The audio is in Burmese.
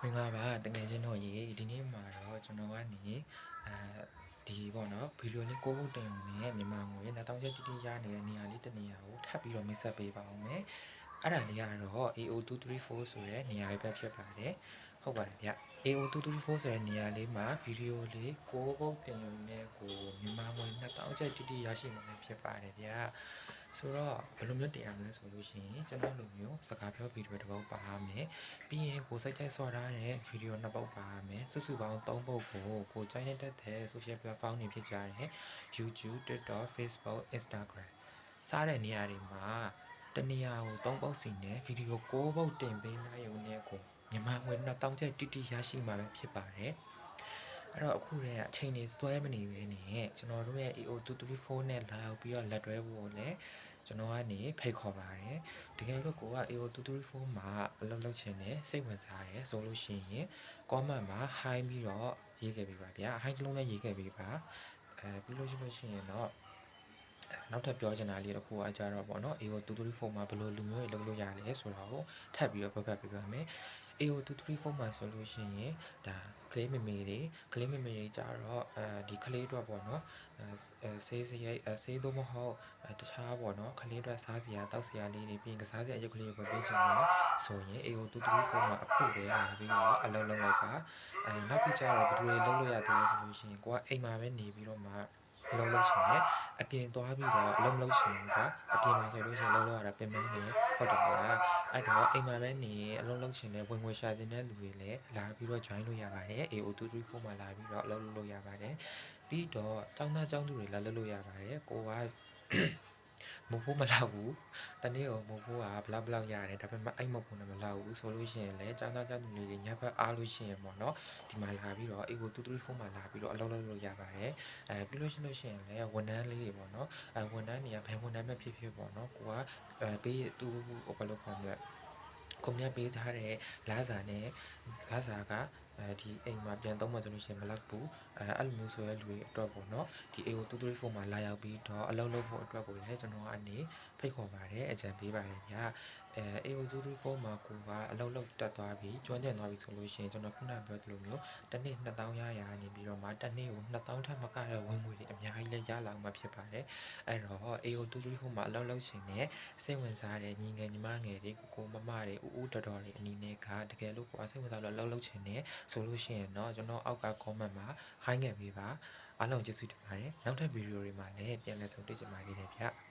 မင်္ဂလာပါတကယ်ချင်းတို့ရေဒီနေ့မှာတော့ကျွန်တော်ကနေဒီပေါ့နော်ဗီဒီယိုလေးကိုတင်ရုံနဲ့မြန်မာငွေ2000ကျပ်တိတိရနေတဲ့နေရာလေးတစ်နေရာကိုထပ်ပြီးတော့မိတ်ဆက်ပေးပါအောင်မယ်အဲ့ဒါလေးကတော့ AO234 ဆိုတဲ့နေရာလေးပဲဖြစ်ပါတယ်ဟုတ်ပါတယ်ဗျ AO234 ဆိုတဲ့နေရာလေးမှာဗီဒီယိုလေးကိုပုတ်တင်ရုံနဲ့ကိုမြန်မာငွေ2000ကျပ်တိတိရရှိမှာဖြစ်ပါတယ်ဗျဆိုတော့ဘယ်လိုမျိုးတင်ရမလဲဆိုလို့ရှိရင်ကျွန်တော်လိုမျိုးစကားပြောဗီဒီယိုတစ်ပုဒ်ပါမယ်ပြီးရင်ကိုစိတ်ကြိုက်ဆော့ထားတဲ့ဗီဒီယိုနှစ်ပုဒ်ပါမယ်စုစုပေါင်း3ပုဒ်ကိုကြိုက်နေတဲ့တဲ့ social platform တွေဖြစ်ကြတဲ့ YouTube, TikTok, Facebook, Instagram စတဲ့နေရာတွေမှာတနေရာကို3ပုဒ်စီနဲ့ဗီဒီယို6ပုဒ်တင်ပေးလိုက်ရုံနဲ့ကိုမြန်မာငွေ2000ကျပ်တိတိရရှိမှာပဲဖြစ်ပါတယ်အဲ့တော့အခုတည်းကအချိန်တွေစွဲမနေဘဲနဲ့ကျွန်တော်တို့ရဲ့ AO234 နဲ့လာရောက်ပြီးတော့လက်တွဲဖို့လည်းကျွန်တော်ကနေဖိတ်ခေါ်ပါတယ်တကယ်လို့ကိုက AO234 မှာအလုပ်လုပ်ချင်တယ်စိတ်ဝင်စားတယ်ဆိုလို့ရှိရင် comment မှာ hi ပြီးတော့ရေးခဲ့ပေးပါဗျာ hi တစ်လုံးလည်းရေးခဲ့ပေးပါပြီးလို့ရှိရင်တော့နောက်ထပ်ပြောချင်တာလေးတစ်ခုအကြတော့ပေါ့နော် AO234 မှာဘယ်လိုလူမျိုးတွေလုပ်လို့ရလဲဆိုတော့ထပ်ပြီးတော့ပြပြပေးပါမယ် AO234 မှာဆိုလို့ရှိရင်ဒါကလေးမေမေတွေကြတော့ဒီကလေးအတွက်ပေါ့နော်ဆေးစရိတ်ဆေးတော့မဟုတ်တခြားပေါ့နော်ကလေးအတွက်စားစရာတောက်စရာလေးတွေပြီးရင်ကစားစရာအရုပ်ကလေးတွေပေးချင်တယ်ဆိုရင် AO234 မှာအခုပဲလာပြီးတော့အလုပ်လုပ်လိုက်ပါနောက်ပြီးကြတော့ဘယ်သူတွေလုပ်လို့ရသေးလဲဆိုလို့ရှိရင်ကိုကအိမ်မှာပဲနေပြီးတော့မှအလုပ်လုပ်ချင်တယ်အပြင်သွားပြီးတော့အလုပ်လုပ်ချင်ကအပြင်မှာဆိုလို့ရှိရင်လုပ်ရတာပြင်ပန်းနေဟုတ်တယ်ဗျာအဲ့တော့အိမ်မှာပဲနေအလုပ်လုပ်ချင်တဲ့ဝင်ငွေရှာတဲ့လူတွေလည်းလာပြီးတော့ join လုပ်ရပါတယ် AO234 မှာလာပြီးတော့အလုပ်လုပ်ရပါတယ်ပြီးတော့ကျောင်းသားကျောင်းသူတွေလာလုပ်လို့ရပါတယ်ကိုကမဖို့မလောက်ဘူးတနေ့ကိုမဖို့ကဘလောက်ရတယ်ဒါပေမဲ့အဲ့မဖို့နဲ့မလောက်ဘူးဆိုလို့ရှိရင်လည်းကျောင်းသားကျောင်းသူတွေညဘက်အားလို့ရှိရင်ပေါ့နော်ဒီမှာလာပြီးတော့ AO234 မှာလာပြီးတော့အလုပ်လုပ်လို့ရပါတယ်ပြီးလို့ရှိရင်လည်းဝန်ထမ်းလေးတွေပေါ့နော်ဝန်ထမ်းတွေကဘယ်ဝန်ထမ်းပဲဖြစ်ဖြစ်ပေါ့နော်ကိုကပေးသူဘယ်လိုခေါ်မလဲကွန်မြတ်ပေးထားတဲ့လစာနဲ့လစာကဒီအိမ်မှာပြန်သုံးမှဆိုလို့ရှိရင်မလောက်ဘူးအဲ့လိုမျိုးဆိုရဲလူတွေအတွက်ပေါ့နော်ဒီ AO234 မှာလာရောက်ပြီးတော့အလုပ်လုပ်ဖို့အတွက်ကိုလည်းကျွန်တော်ကနေဖိတ်ခေါ်ပါတယ်အကြံပေးပါတယ်ဗျာAO234 မှာကိုကအလုပ်လုပ်တက်သွားပြီးကျွမ်းကျင်သွားပြီဆိုလို့ရှိရင်ကျွန်တော်ခုနပြောသလိုမျိုးတစ်နေ့2000ရနေပြီးတော့မှတစ်နေ့ကို2000ထက်မကတဲ့ဝင်ငွေတွေအများကြီးလည်းရလာမှာဖြစ်ပါတယ်အဲ့တော့ AO234 မှာအလုပ်လုပ်ချင်တဲ့စိတ်ဝင်စားတဲ့ညီငယ်ညီမငယ်တွေကိုမမတွေဦးတော်တော်တွေအနေနဲ့ကတကယ်လို့ကိုယ်စိတ်ဝင်စားလို့အလုပ်လုပ်ချင်တဲ့ဆိုလို့ရှိရင်တော့ကျွန်တော်အောက်က comment မှာ hi ငယ်ပေးပါအားလုံးကျေးဇူးတင်ပါတယ်နောက်ထပ်ဗီဒီယိုတွေမှာလည်းပြန်လည်ဆုံတွေ့ကြပါသေးတယ်ဗျ